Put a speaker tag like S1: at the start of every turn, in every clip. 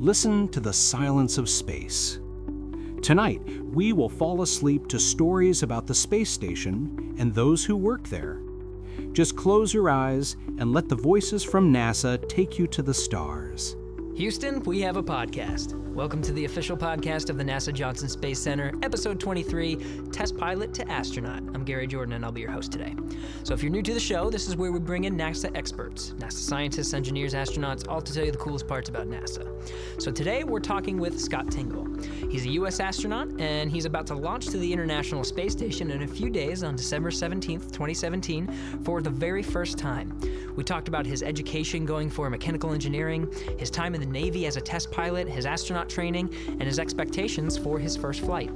S1: listen to the silence of space. Tonight, we will fall asleep to stories about the space station and those who work there. Just close your eyes and let the voices from NASA take you to the stars.
S2: Houston, we have a podcast. Welcome to the official podcast of the NASA Johnson Space Center, episode 23, Test Pilot to Astronaut. I'm Gary Jordan, and I'll be your host today. So if you're new to the show, this is where we bring in NASA experts, NASA scientists, engineers, astronauts, all to tell you the coolest parts about NASA. So today, we're talking with Scott Tingle. He's a U.S. astronaut, and he's about to launch to the International Space Station in a few days on December 17th, 2017, for the very first time. We talked about his education going for mechanical engineering, his time in the Navy as a test pilot, his astronaut training, and his expectations for his first flight.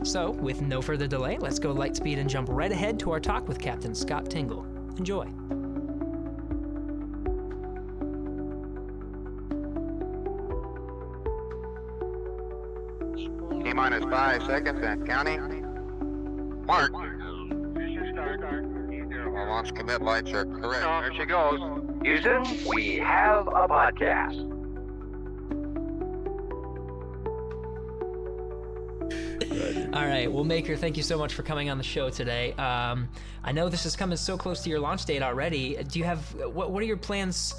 S2: So, with no further delay, let's go light speed and jump right ahead to our talk with Captain Scott Tingle. Enjoy.
S3: T-minus 5 seconds and counting. Mark. All launch commit lights are correct. There she goes.
S4: Houston, we have a podcast.
S2: All right, well, Maker, thank you so much for coming on the show today. I know this is coming so close to your launch date already. Do you have, what are your plans,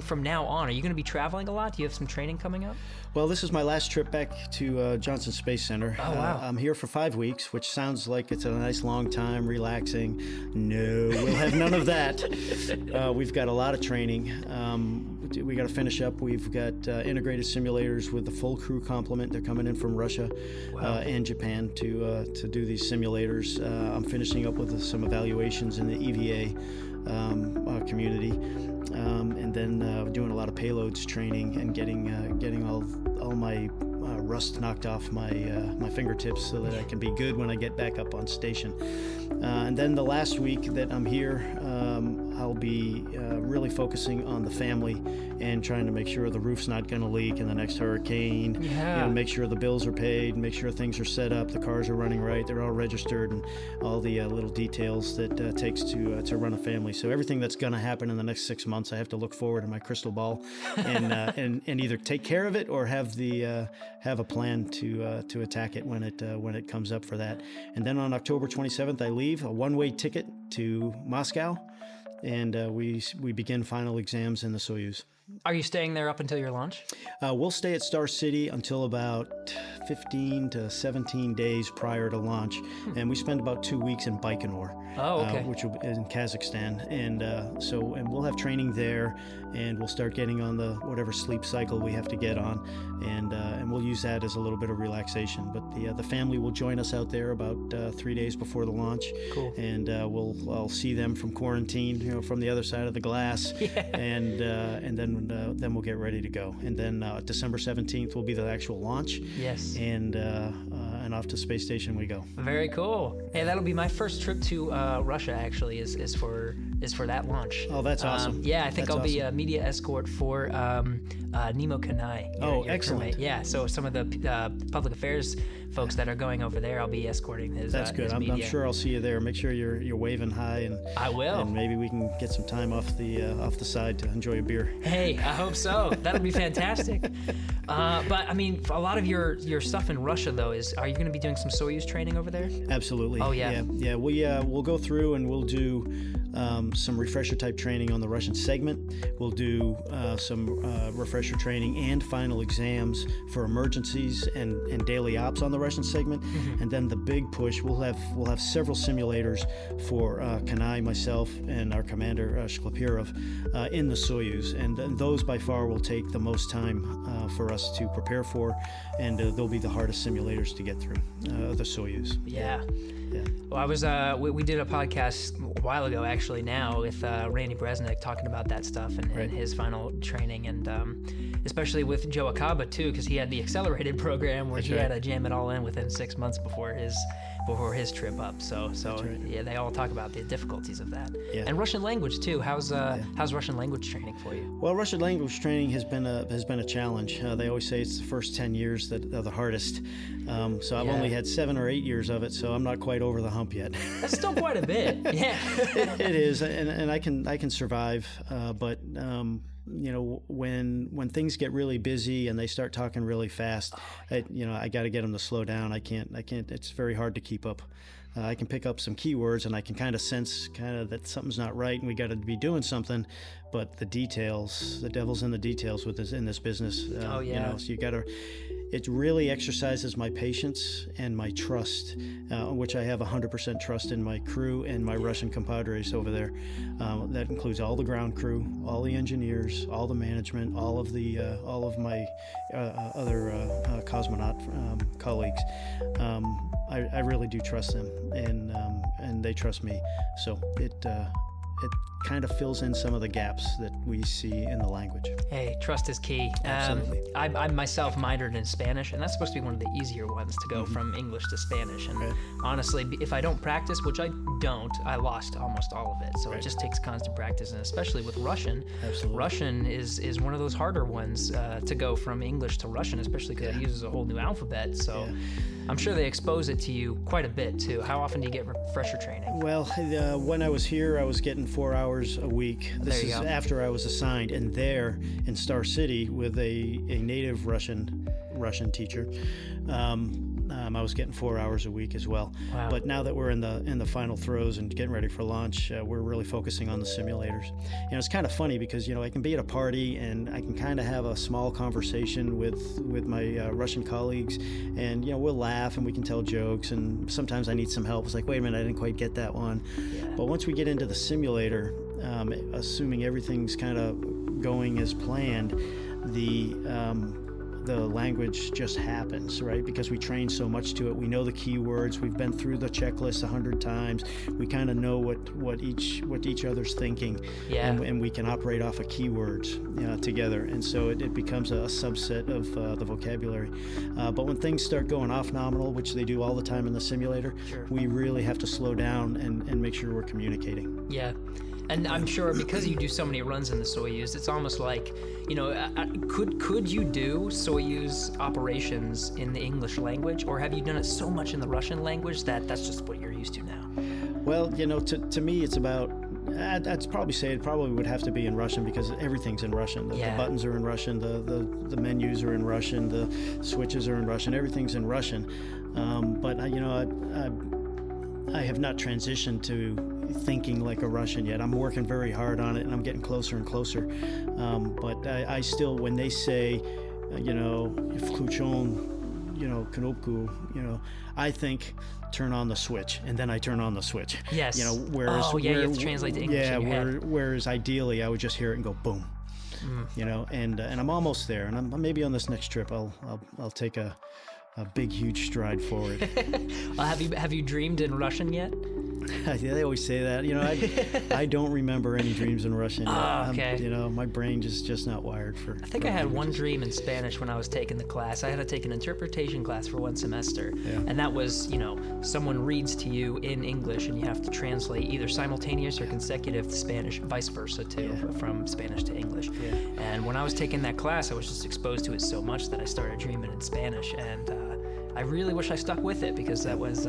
S2: from now on? Are you going to be traveling a lot? Do you have some training coming up?
S5: Well, this is my last trip back to Johnson Space Center.
S2: Oh, wow.
S5: I'm here for 5 weeks, which sounds like it's a nice long time, relaxing. No, we'll have none of that. We've got a lot of training. We got to finish up. We've got integrated simulators with the full crew complement. They're coming in from Russia and Japan to do these simulators. I'm finishing up with some evaluations in the EVA community, and then doing a lot of payloads training and getting all my rust knocked off my fingertips so that I can be good when I get back up on station. And then the last week that I'm here, I'll be really focusing on the family and trying to make sure the roof's not going to leak in the next hurricane.
S2: Yeah.
S5: Make sure the bills are paid, make sure things are set up, the cars are running right, they're all registered, and all the little details that takes to run a family. So everything that's going to happen in the next 6 months, I have to look forward in my crystal ball and either take care of it or have a plan to attack it when it comes up for that. And then on October 27th, I leave, a one-way ticket to Moscow, and we begin final exams in the Soyuz.
S2: Are you staying there up until your launch?
S5: We'll stay at Star City until about 15 to 17 days prior to launch, and we spend about 2 weeks in Baikonur, which will be in Kazakhstan, and we'll have training there, and we'll start getting on the whatever sleep cycle we have to get on, and we'll use that as a little bit of relaxation. But the family will join us out there about 3 days before the launch.
S2: Cool.
S5: And I'll see them from quarantine, from the other side of the glass, and then we'll get ready to go. And then December 17th will be the actual launch.
S2: Yes.
S5: And off to space station we go.
S2: Very cool. Hey, that'll be my first trip to Russia. Actually, is for that launch.
S5: Oh, that's awesome.
S2: I think I'll be a
S5: awesome.
S2: media escort for Nemo Kanai. Your
S5: Excellent.
S2: crewmate. Yeah. So some of the public affairs folks that are going over there, I'll be escorting his.
S5: That's good.
S2: His
S5: I'm sure I'll see you there. Make sure you're waving high, and
S2: I will.
S5: And maybe we can get some time off the side to enjoy a beer.
S2: Hey, I hope so. That'll be fantastic. But a lot of your stuff in Russia though are you going to be doing some Soyuz training over there?
S5: Absolutely.
S2: Oh yeah.
S5: Yeah. We'll go through and we'll do some refresher type training on the Russian segment. We'll do some refresher training and final exams for emergencies and daily ops on the Russian segment. Mm-hmm. And then the big push, we'll have several simulators for Kanai, myself, and our commander Shklapirov in the Soyuz, and those by far will take the most time for us to prepare for, and they'll be the hardest simulators to get through, the Soyuz.
S2: Yeah.
S5: Yeah.
S2: Well, we did a podcast a while ago, actually, now with Randy Bresnik talking about that stuff and his final training, and especially with Joe Akaba too, because he had the accelerated program where he had to jam it all in within 6 months before his trip up. So yeah, they all talk about the difficulties of that.
S5: Yeah.
S2: And Russian language too. How's Russian language training for you?
S5: Well, Russian language training has been a challenge. They always say it's the first 10 years that are the hardest. So I've only had 7 or 8 years of it, so I'm not quite over the hump yet.
S2: That's still quite a bit. Yeah.
S5: It is, and I can survive, but when things get really busy and they start talking really fast, I got to get them to slow down. I can't. It's very hard to keep up. I can pick up some keywords and I can kind of sense that something's not right and we got to be doing something, but the details, the devil's in the details in this business. So you got to. It really exercises my patience and my trust, which I have 100% trust in my crew and my Russian compadres over there. That includes all the ground crew, all the engineers, all the management, all of my other cosmonaut colleagues. I really do trust them, and they trust me. So it kind of fills in some of the gaps that we see in the language.
S2: Hey, trust is key.
S5: Absolutely.
S2: I myself minored in Spanish, and that's supposed to be one of the easier ones to go from English to Spanish. And honestly, if I don't practice, which I don't, I lost almost all of it. So it just takes constant practice, and especially with Russian.
S5: Absolutely.
S2: Russian is one of those harder ones to go from English to Russian, especially because it uses a whole new alphabet. So I'm sure they expose it to you quite a bit too. How often do you get refresher training?
S5: Well, when I was here, I was getting 4 hours a week. This is after I was assigned, and there in Star City with a native Russian teacher. I was getting 4 hours a week as well.
S2: Wow.
S5: But now that we're in the final throes and getting ready for launch, we're really focusing on the simulators. It's kind of funny because I can be at a party and I can kind of have a small conversation with my Russian colleagues, and we'll laugh and we can tell jokes, and sometimes I need some help. It's like, wait a minute, I didn't quite get that one. But once we get into the simulator, assuming everything's kind of going as planned, the language just happens, right? Because we train so much to it. We know the keywords. We've been through the checklist 100 times. We kind of know what each other's thinking, and we can operate off of keywords together. And so it becomes a subset of the vocabulary. But when things start going off nominal, which they do all the time in the simulator, we really have to slow down and make sure we're communicating.
S2: Yeah. And I'm sure because you do so many runs in the Soyuz, it's almost like, could you do Soyuz operations in the English language, or have you done it so much in the Russian language that that's just what you're used to now?
S5: Well, to me, it's about, I'd probably say it probably would have to be in Russian because everything's in Russian. The buttons are in Russian, the menus are in Russian, the switches are in Russian, everything's in Russian. But I have not transitioned to thinking like a Russian yet. I'm working very hard on it, and I'm getting closer and closer. But I still, when they say, включен, кнопку, I think turn on the switch, and then I turn on the switch.
S2: Yes.
S5: Whereas
S2: you have to translate to English.
S5: Whereas ideally I would just hear it and go boom. And I'm almost there, and I'm maybe on this next trip I'll take a big huge stride forward.
S2: Have you dreamed in Russian yet?
S5: They always say that. I don't remember any dreams in Russian.
S2: Okay.
S5: My brain just not wired for.
S2: I think I had one dream in Spanish when I was taking the class. I had to take an interpretation class for one semester, and that was, someone reads to you in English, and you have to translate either simultaneous or consecutive to Spanish, vice versa too, from Spanish to English. And when I was taking that class, I was just exposed to it so much that I started dreaming in Spanish, and I really wish I stuck with it because that was.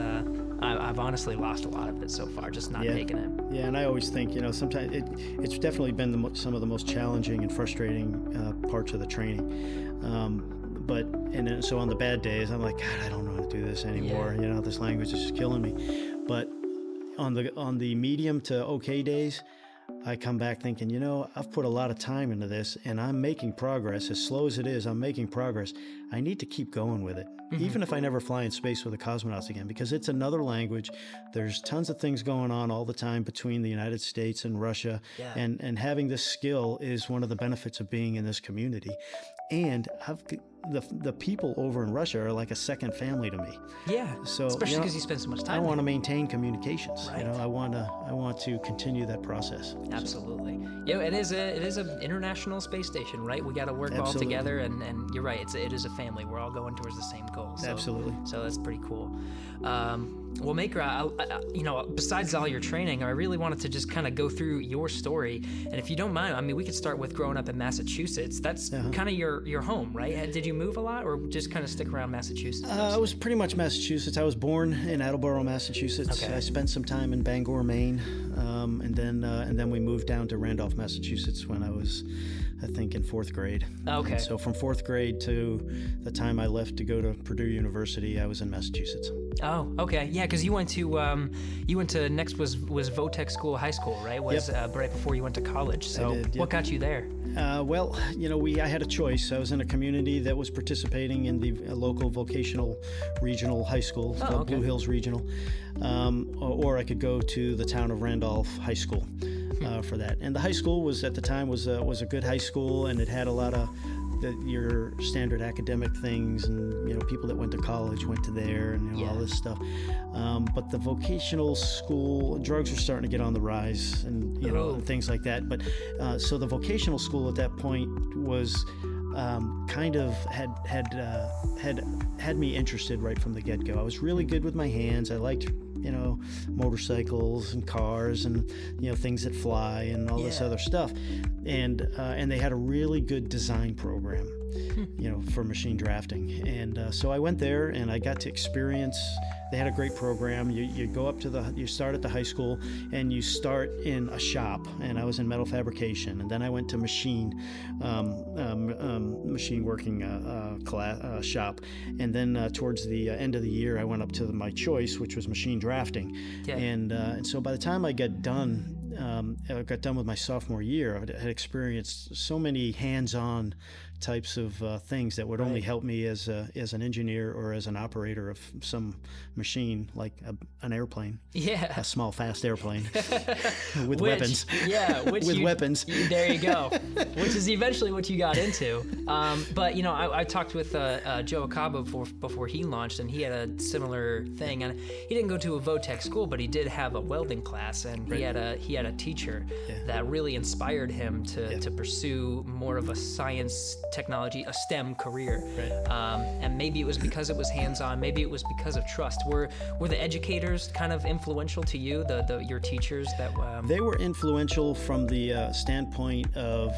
S2: I've honestly lost a lot of it so far, just not taking it.
S5: Yeah, and I always think, sometimes it's definitely been some of the most challenging and frustrating parts of the training. So on the bad days, I'm like, God, I don't know how to do this anymore. This language is just killing me. But on the medium to okay days, I come back thinking, I've put a lot of time into this, and I'm making progress. As slow as it is, I'm making progress. I need to keep going with it, even if I never fly in space with the cosmonauts again, because it's another language. There's tons of things going on all the time between the United States and Russia, and having this skill is one of the benefits of being in this community. And the people over in Russia are like a second family to me.
S2: Yeah. So especially because you spend so much time.
S5: I want to maintain communications. Right. I want to continue that process.
S2: Absolutely. Yeah, it is an international space station, right? We got to work all together, and you're right. It is a family. We're all going towards the same goal. So,
S5: absolutely.
S2: So that's pretty cool. Well, Maker, besides all your training, I really wanted to just kind of go through your story. And if you don't mind, we could start with growing up in Massachusetts. That's kind of your home, right? Did you move a lot, or just kind of stick around Massachusetts?
S5: I was pretty much Massachusetts. I was born in Attleboro, Massachusetts.
S2: Okay.
S5: I spent some time in Bangor, Maine. and then we moved down to Randolph, Massachusetts when I was, I think, in 4th grade.
S2: Okay.
S5: And so from 4th grade to the time I left to go to Purdue University, I was in Massachusetts.
S2: Oh, okay. Yeah, because you went to next was Votech School High School, right? Was right before you went to college. So
S5: I did, yep.
S2: What got you there?
S5: Well, I had a choice. I was in a community that was participating in the local vocational regional high school, Blue Hills Regional, or I could go to the town of Randolph High School for that. And the high school was at the time was a good high school, and it had a lot of your standard academic things, and people that went to college went to there, and all this stuff. But the vocational school, drugs were starting to get on the rise, and and things like that. But so the vocational school at that point was kind of had me interested right from the get-go. I was really good with my hands. I liked motorcycles and cars and things that fly and all this other stuff, and they had a really good design program for machine drafting, and so I went there and I got to experience. They had a great program. You go up to you start at the high school, and you start in a shop, and I was in metal fabrication, and then I went to machine working class shop, and then towards the end of the year I went up to my choice, which was machine drafting. And so by the time I got done with my sophomore year, I had experienced so many hands-on types of things that would only help me as an engineer or as an operator of some machine, like an airplane, a small fast airplane with weapons. With weapons.
S2: There you go. Which is eventually what you got into. But I talked with Joe Acaba before he launched, and he had a similar thing. And he didn't go to a Votech school, but he did have a welding class, and he had a teacher that really inspired him to pursue more of a science, technology, a STEM career. And maybe it was because it was hands-on, maybe it was because of trust. Were the educators kind of influential to you, your teachers that
S5: They were influential from the standpoint of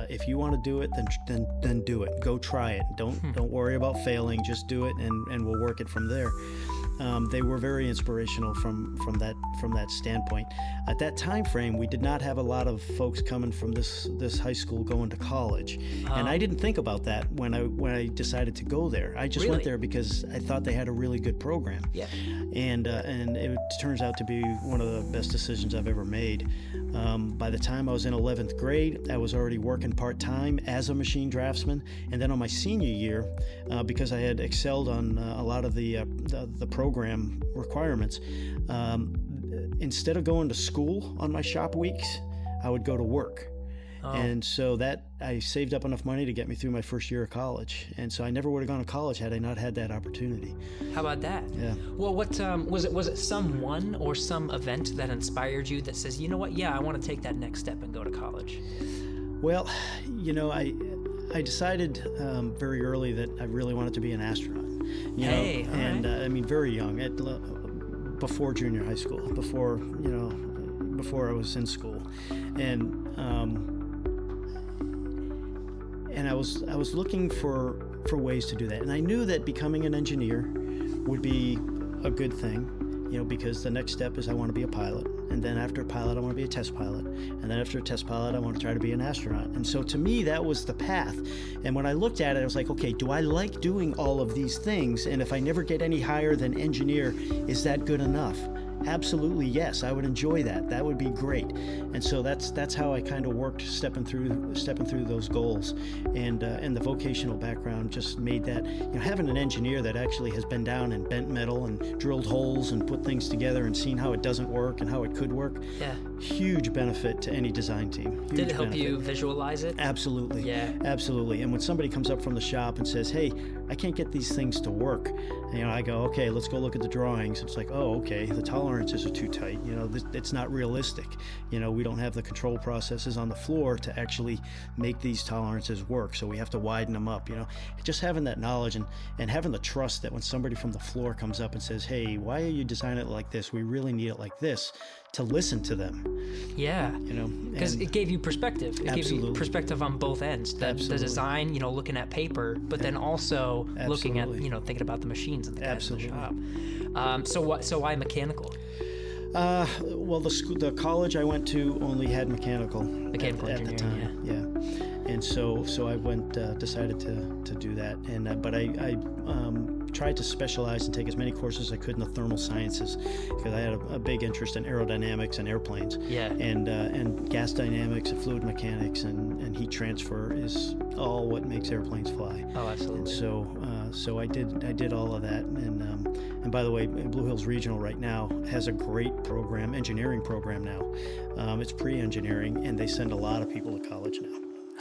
S5: if you want to do it, then do it. Go try it. Don't worry about failing. Just do it, and we'll work it from there. They were very inspirational from that standpoint. At that time frame, we did not have a lot of folks coming from this high school going to college, and I didn't think about that when I decided to go there. I just went there because I thought they had a really good program. And it turns out to be one of the best decisions I've ever made. By the time I was in 11th grade, I was already working part-time as a machine draftsman, and then on my senior year, because I had excelled on a lot of the program requirements, instead of going to school on my shop weeks, I would go to work. And so that I saved up enough money to get me through my first year of college, and so I never would have gone to college had I not had that opportunity.
S2: How about that?
S5: Yeah.
S2: Well, what was it someone or some event that inspired you that says, you know what, I want to take that next step and go to college?
S5: Well, I decided very early that I really wanted to be an astronaut. I mean, very young, before junior high school, before I was in school, and I was looking for ways to do that, and I knew that becoming an engineer would be a good thing, because the next step is I want to be a pilot, and then after a pilot I want to be a test pilot, and then after a test pilot I want to try to be an astronaut. And so to me that was the path. And when I looked at it, I was like, okay, do I like doing all of these things? And if I never get any higher than engineer, is that good enough? Absolutely, yes. I would enjoy that. That would be great. And so that's how I kind of worked, stepping through those goals. And the vocational background just made that, having an engineer that actually has been down and bent metal and drilled holes and put things together and seen how it doesn't work and how it could work. Huge benefit to any design team.
S2: Did it help you visualize it?
S5: Absolutely.
S2: Yeah.
S5: Absolutely. And when somebody comes up from the shop and says, hey, I can't get these things to work, I go, okay, let's go look at the drawings. It's like, oh, okay, the tolerances are too tight. It's not realistic. We don't have the control processes on the floor to actually make these tolerances work, so we have to widen them up. Just having that knowledge and having the trust that when somebody from the floor comes up and says, hey, why are you designing it like this? We really need it like this. To listen to them. Yeah.
S2: Because it gave you perspective. It
S5: absolutely.
S2: gave you perspective on both ends. The design, looking at paper, but then also looking at, thinking about the machines and the guys in the shop. So why mechanical?
S5: Well, the college I went to only had mechanical at the
S2: engineering,
S5: time. Yeah. And so I went, decided to do that. And but I tried to specialize and take as many courses as I could in the thermal sciences, because I had a big interest in aerodynamics and airplanes.
S2: Yeah.
S5: And gas dynamics and fluid mechanics and heat transfer is all what makes airplanes fly.
S2: Oh, absolutely.
S5: And so I did all of that. And by the way, Blue Hills Regional right now has a great program, engineering program now. It's pre-engineering, and they send a lot of people to college now.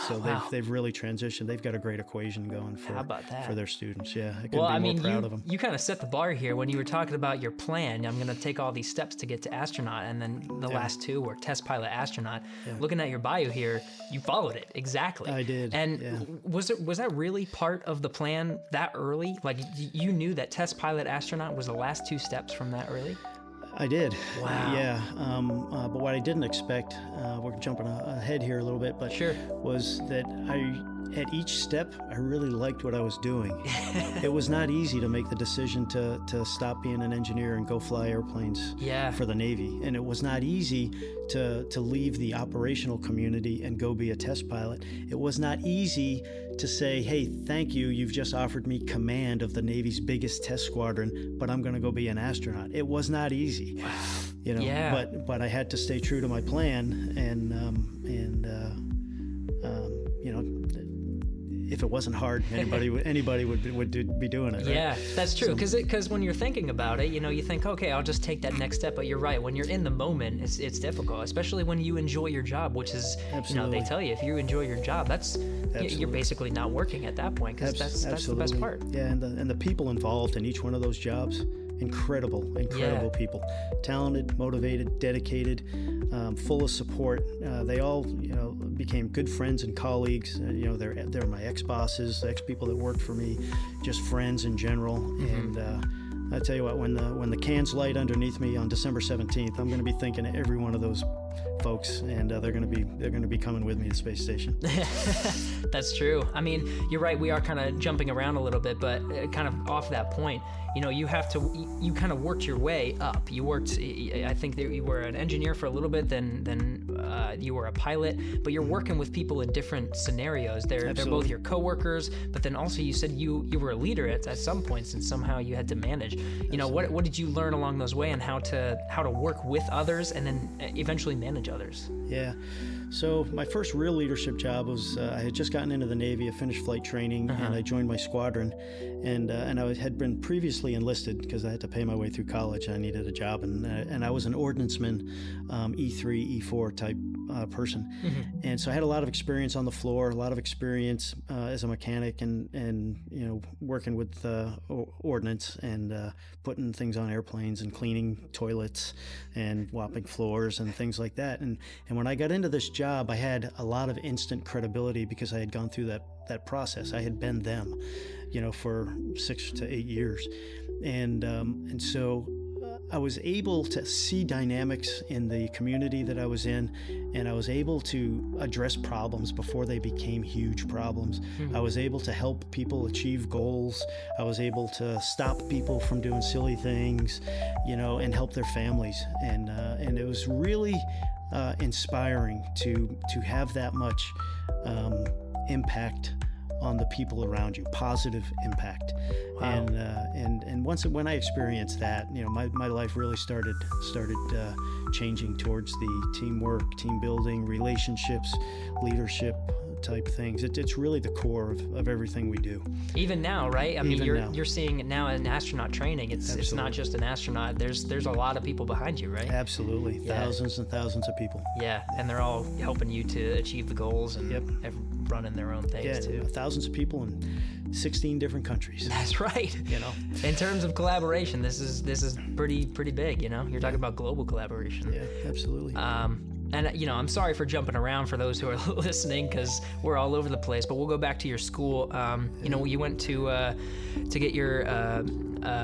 S5: So they've really transitioned. They've got a great equation going for their students. Yeah, I couldn't be more proud of them.
S2: You kind of set the bar here when you were talking about your plan. I'm going to take all these steps to get to astronaut, and then the last two were test pilot, astronaut. Yeah. Looking at your bio here, you followed it exactly.
S5: I did.
S2: And was that really part of the plan that early? Like you knew that test pilot, astronaut was the last two steps from that early?
S5: I did.
S2: Wow.
S5: Yeah. But what I didn't expect, we're jumping ahead here a little bit, but
S2: sure,
S5: was that at each step, I really liked what I was doing. It was not easy to make the decision to stop being an engineer and go fly airplanes for the Navy. And it was not easy to leave the operational community and go be a test pilot. It was not easy to say, hey, thank you, you've just offered me command of the Navy's biggest test squadron, but I'm going to go be an astronaut. It was not easy.
S2: Wow.
S5: You know, but I had to stay true to my plan, and you know, if it wasn't hard, anybody would be doing it. Right?
S2: Yeah, that's true. Because when you're thinking about it, you know, you think, okay, I'll just take that next step. But you're right. When you're in the moment, it's difficult, especially when you enjoy your job, which is, you know, they tell you if you enjoy your job, you're basically not working at that point, because that's the best part.
S5: Yeah, and the people involved in each one of those jobs, incredible people, talented, motivated, dedicated, full of support. They all, you know, became good friends and colleagues. You know, they're my ex-bosses, ex-people that worked for me, just friends in general. Mm-hmm. And I tell you what, when the cans light underneath me on December 17th, I'm going to be thinking of every one of those folks, and they're going to be coming with me to space station.
S2: That's true. I mean, you're right. We are kind of jumping around a little bit, but kind of off that point, you know, you kind of worked your way up. You worked, I think that you were an engineer for a little bit, then you were a pilot, but you're working with people in different scenarios. They're both your coworkers, but then also you said you were a leader at some points, and somehow you had to manage. You know, what did you learn along those way, and how to work with others and then eventually manage others?
S5: Yeah. So my first real leadership job was I had just gotten into the Navy. I finished flight training, and I joined my squadron, and I had been previously enlisted because I had to pay my way through college. I needed a job, and I was an ordnanceman, E3, E4 type person, and so I had a lot of experience on the floor, a lot of experience as a mechanic, and you know, working with ordnance and putting things on airplanes and cleaning toilets and mopping floors and things like that. And when I got into this job, I had a lot of instant credibility because I had gone through that process. I had been them, you know, for 6 to 8 years, and so I was able to see dynamics in the community that I was in, and I was able to address problems before they became huge problems. I was able to help people achieve goals. I was able to stop people from doing silly things, you know, and help their families. And it was really inspiring to have that much impact on the people around you, positive impact.
S2: Wow.
S5: And when I experienced that, you know, my life really started changing towards the teamwork, team building, relationships, leadership type things. It's really the core of everything we do.
S2: Even now, right? I mean, you're seeing it now in astronaut training. It's not just an astronaut. There's a lot of people behind you, right?
S5: Absolutely.
S2: Yeah.
S5: Thousands and thousands of people.
S2: Yeah, and they're all helping you to achieve the goals and running their own things too.
S5: Thousands of people in 16 different countries.
S2: That's right.
S5: You know,
S2: in terms of collaboration, this is pretty big. You know, you're talking about global collaboration.
S5: Yeah, absolutely.
S2: And, I'm sorry for jumping around for those who are listening because we're all over the place, but we'll go back to your school. You went to get your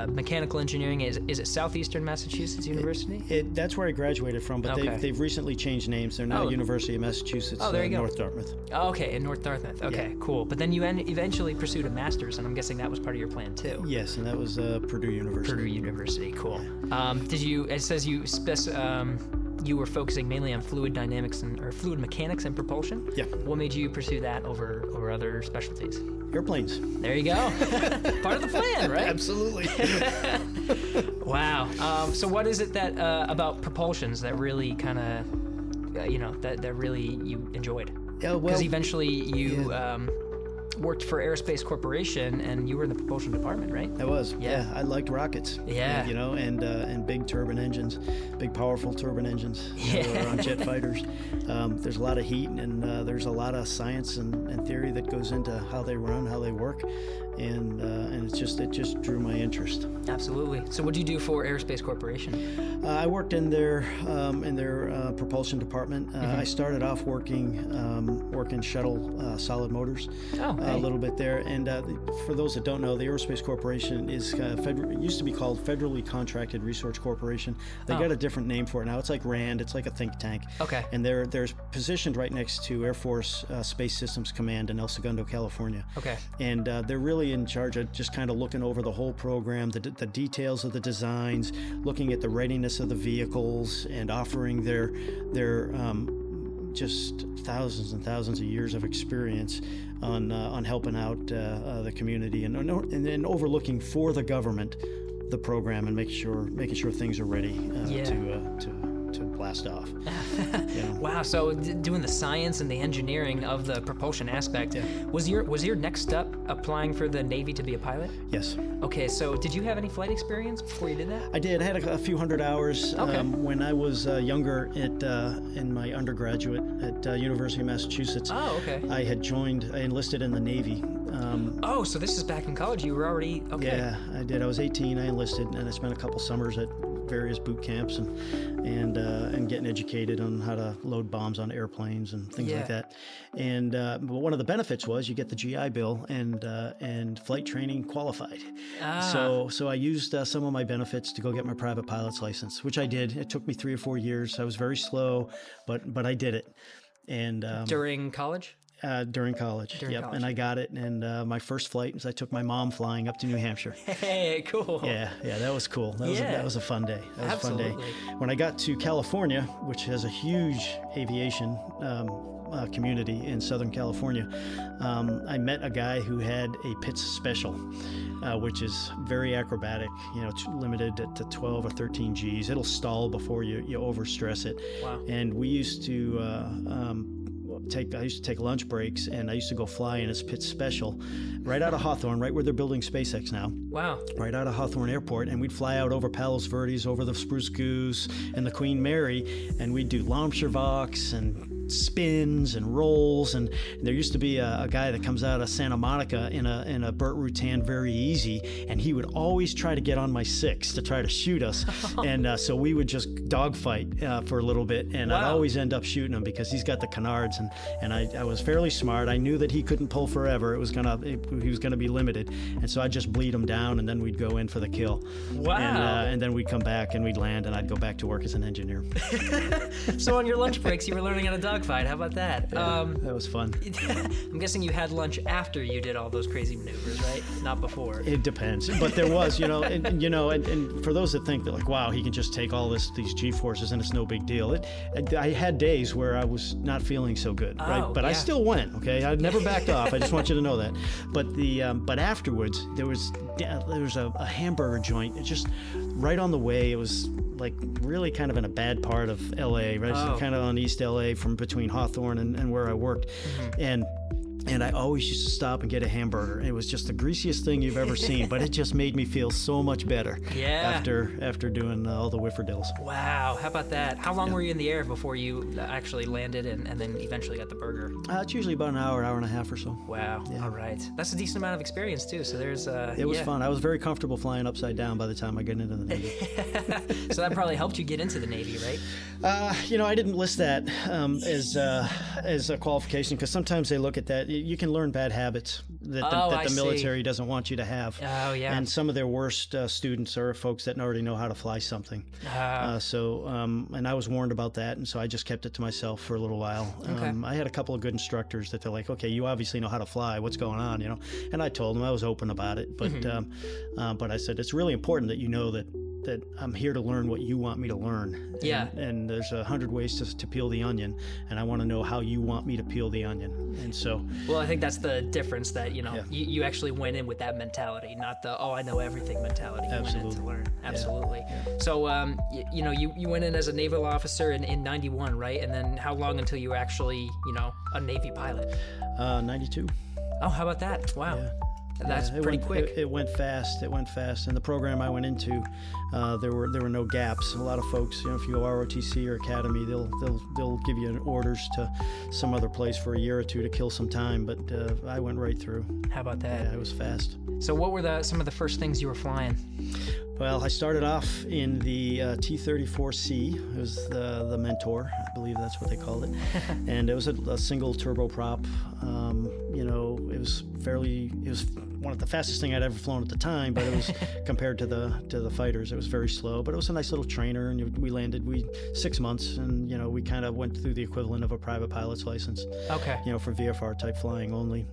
S2: mechanical engineering. Is it Southeastern Massachusetts University?
S5: That's where I graduated from, but
S2: Okay.
S5: they've recently changed names. They're now University of Massachusetts,
S2: there you go.
S5: North Dartmouth.
S2: Oh, okay, in North Dartmouth. Okay, cool. But then you eventually pursued a master's, and I'm guessing that was part of your plan too.
S5: Yes, and that was Purdue University.
S2: Purdue University, cool. It says you were focusing mainly on fluid dynamics or fluid mechanics and propulsion?
S5: Yeah.
S2: What made you pursue that over other specialties?
S5: Airplanes.
S2: There you go. Part of the plan, right?
S5: Absolutely.
S2: Wow. So what is it that about propulsions that really kind of, that really you enjoyed?
S5: Yeah, well,
S2: because eventually you worked for Aerospace Corporation, and you were in the propulsion department, right?
S5: I was.
S2: Yeah.
S5: I liked rockets.
S2: Yeah.
S5: And big turbine engines, big powerful turbine engines. That are on jet fighters. There's a lot of heat, and there's a lot of science and theory that goes into how they run, how they work, and it just drew my interest.
S2: Absolutely. So what did you do for Aerospace Corporation?
S5: I worked in their propulsion department. I started off working shuttle solid motors. A little bit there, and for those that don't know, the Aerospace Corporation is it used to be called Federally Contracted Research Corporation. They got a different name for it now. It's like RAND. It's like a think tank.
S2: Okay.
S5: And they're positioned right next to Air Force Space Systems Command in El Segundo, California.
S2: Okay.
S5: And they're really in charge of just kind of looking over the whole program, the details of the designs, looking at the readiness of the vehicles, and offering their just thousands and thousands of years of experience on helping out the community and then overlooking for the government the program and making sure things are ready to blast off.
S2: Wow. So doing the science and the engineering of the propulsion aspect, was your next step applying for the Navy to be a pilot?
S5: Yes.
S2: Okay. So did you have any flight experience before you did that?
S5: I did. I had a few hundred hours when I was younger in my undergraduate at University of Massachusetts.
S2: Oh, okay.
S5: I enlisted in the Navy.
S2: So this is back in college. You were already okay.
S5: Yeah, I did. I was 18. I enlisted, and I spent a couple summers at various boot camps and getting educated on how to load bombs on airplanes and things like that. And but one of the benefits was you get the GI Bill and flight training qualified. So I used some of my benefits to go get my private pilot's license, which I did. It took me 3 or 4 years. I was very slow, but I did it. And
S2: During college?
S5: During college.
S2: College.
S5: And I got it. And my first flight was I took my mom flying up to New Hampshire.
S2: Hey, cool.
S5: Yeah, that was cool. That was a fun day. That was
S2: Absolutely.
S5: a fun day. When I got to California, which has a huge aviation community in Southern California, I met a guy who had a Pitts Special, which is very acrobatic. It's limited to 12 or 13 Gs. It'll stall before you overstress it.
S2: Wow.
S5: And we used to I used to take lunch breaks, and I used to go fly in his Pitts Special right out of Hawthorne, right where they're building SpaceX now.
S2: Wow.
S5: Right out of Hawthorne Airport, and we'd fly out over Palos Verdes, over the Spruce Goose and the Queen Mary, and we'd do Lomschervaux and spins and rolls, and there used to be a guy that comes out of Santa Monica in a Burt Rutan Very Easy, and he would always try to get on my 6 to try to shoot us. And so we would just dogfight for a little bit, and I'd always end up shooting him because he's got the canards, and I was fairly smart. I knew that he couldn't pull forever. He was gonna be limited, and so I'd just bleed him down, and then we'd go in for the kill.
S2: Wow.
S5: And then we'd come back and we'd land, and I'd go back to work as an engineer.
S2: So on your lunch breaks, you were learning how to dogfight. How about that?
S5: That was fun.
S2: I'm guessing you had lunch after you did all those crazy maneuvers, right? Not before.
S5: It depends, but there was, and for those that think that like, wow, he can just take all these G-forces and it's no big deal. I had days where I was not feeling so good, right? But I still went. Okay, I never backed off. I just want you to know that. But afterwards, there was a hamburger joint just right on the way. It was like really kind of in a bad part of LA, right? Kind of on East LA from between Hawthorne and where I worked. And And I always used to stop and get a hamburger. It was just the greasiest thing you've ever seen, but it just made me feel so much better after doing all the whifferdills.
S2: Wow, how about that? How long were you in the air before you actually landed and then eventually got the burger?
S5: It's usually about an hour and a half or so.
S2: Wow, all right. That's a decent amount of experience too, so there's...
S5: It was fun. I was very comfortable flying upside down by the time I got into the Navy.
S2: So that probably helped you get into the Navy, right?
S5: I didn't list that as a qualification, because sometimes they look at that. You can learn bad habits that the military doesn't want you to have.
S2: Oh, yeah.
S5: And some of their worst students are folks that already know how to fly something. And I was warned about that, and so I just kept it to myself for a little while.
S2: Okay.
S5: I had a couple of good instructors that they're like, okay, you obviously know how to fly. What's going on, And I told them, I was open about it, but I said, it's really important that you know that I'm here to learn what you want me to learn.
S2: Yeah.
S5: And there's 100 ways to peel the onion, and I want to know how you want me to peel the onion. And so...
S2: Well, I think that's the difference, that, you actually went in with that mentality, not the, I know everything mentality. You went in to learn. Absolutely. Yeah. So, you went in as a naval officer in 91, right? And then how long until you were actually, a Navy pilot?
S5: 92.
S2: Oh, how about that? Wow. Yeah. That's pretty quick.
S5: It went fast. And the program I went into, there were no gaps. A lot of folks, if you go ROTC or Academy, they'll give you orders to some other place for a year or two to kill some time. But I went right through.
S2: How about that?
S5: Yeah, it was fast.
S2: So what were some of the first things you were flying?
S5: Well, I started off in the T-34C. It was the Mentor, I believe that's what they called it, and it was a single turboprop. It was one of the fastest thing I'd ever flown at the time, but it was compared to the fighters, it was very slow. But it was a nice little trainer, and we landed 6 months, and we kind of went through the equivalent of a private pilot's license.
S2: Okay.
S5: For VFR type flying only.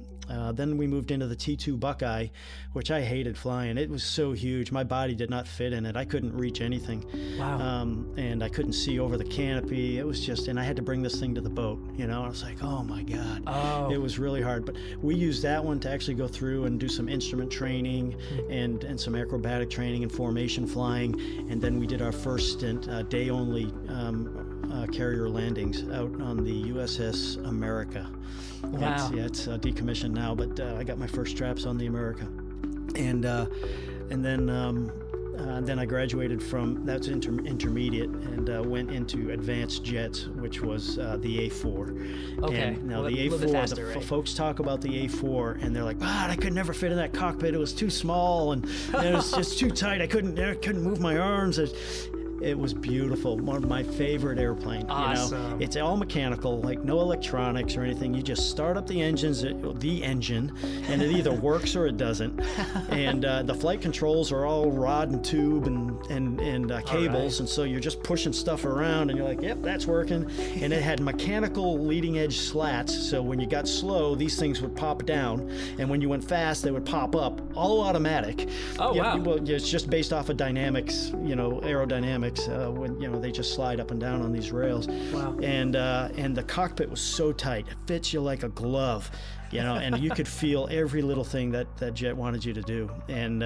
S5: Then we moved into the T2 Buckeye, which I hated flying. It was so huge. My body did not fit in it. I couldn't reach anything.
S2: Wow.
S5: And I couldn't see over the canopy. It was just, and I had to bring this thing to the boat, I was like, oh my God.
S2: Oh.
S5: It was really hard. But we used that one to actually go through and do some instrument training and some acrobatic training and formation flying. And then we did our first stint, day only carrier landings out on the USS America.
S2: Wow.
S5: It's decommissioned now, but I got my first straps on the America, and then I graduated from that's intermediate and went into advanced jets, which was the A4.
S2: Okay.
S5: And now the A4,
S2: faster, right?
S5: Folks talk about the A4, and they're like, I could never fit in that cockpit. It was too small, and it was just too tight. I couldn't move my arms. It was beautiful. One of my favorite airplanes.
S2: Awesome.
S5: It's all mechanical, like no electronics or anything. You just start up the engine, and it either works or it doesn't. And the flight controls are all rod and tube and cables, and so you're just pushing stuff around, and you're like, yep, that's working. And it had mechanical leading edge slats, so when you got slow, these things would pop down, and when you went fast, they would pop up. All automatic.
S2: Oh, wow.
S5: Well, it's just based off of dynamics, aerodynamics. When they just slide up and down on these rails. Wow. And the cockpit was so tight, it fits you like a glove. And you could feel every little thing that jet wanted you to do. And,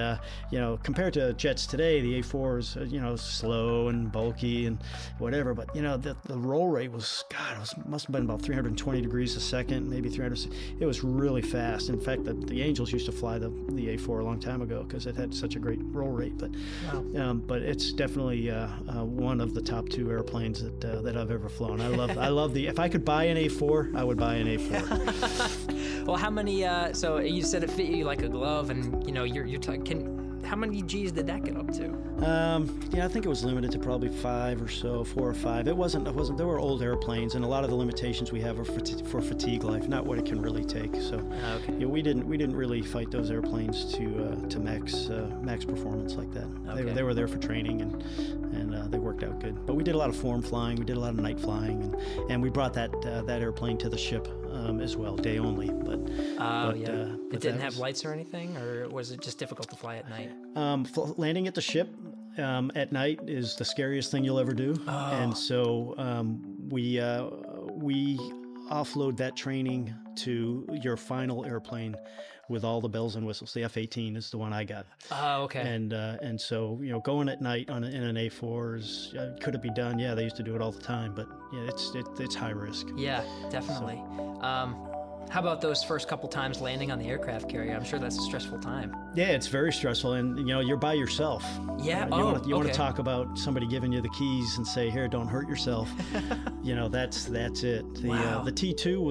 S5: compared to jets today, the A4 is, slow and bulky and whatever. But, the roll rate was, must have been about 320 degrees a second, maybe 300. It was really fast. In fact, the Angels used to fly the A4 a long time ago because it had such a great roll rate. But, but it's definitely one of the top two airplanes that I've ever flown. I love if I could buy an A4, I would buy an A4.
S2: Well, how many? So you said it fit you like a glove, and you're talking. How many G's did that get up to?
S5: I think it was limited to probably 4 or 5. It wasn't. There were old airplanes, and a lot of the limitations we have are for fatigue life, not what it can really take. So, we didn't really fight those airplanes to max performance like that. Okay. They were there for training, and they worked out good. But we did a lot of form flying. We did a lot of night flying, and we brought that airplane to the ship as well, day only. But
S2: it didn't have lights or anything, or was it just difficult to fly at night?
S5: Landing at the ship at night is the scariest thing you'll ever do, and so we offload that training to your final airplane with all the bells and whistles. The F-18 is the one I got.
S2: Oh, okay.
S5: And so going at night in an A4 is could it be done? Yeah, they used to do it all the time, but it's high risk.
S2: Yeah, definitely. How about those first couple times landing on the aircraft carrier? I'm sure that's a stressful time.
S5: Yeah, it's very stressful, and you're by yourself.
S2: Yeah.
S5: You want
S2: okay.
S5: to talk about somebody giving you the keys and say, "Here, don't hurt yourself." That's it.
S2: Wow.
S5: The T2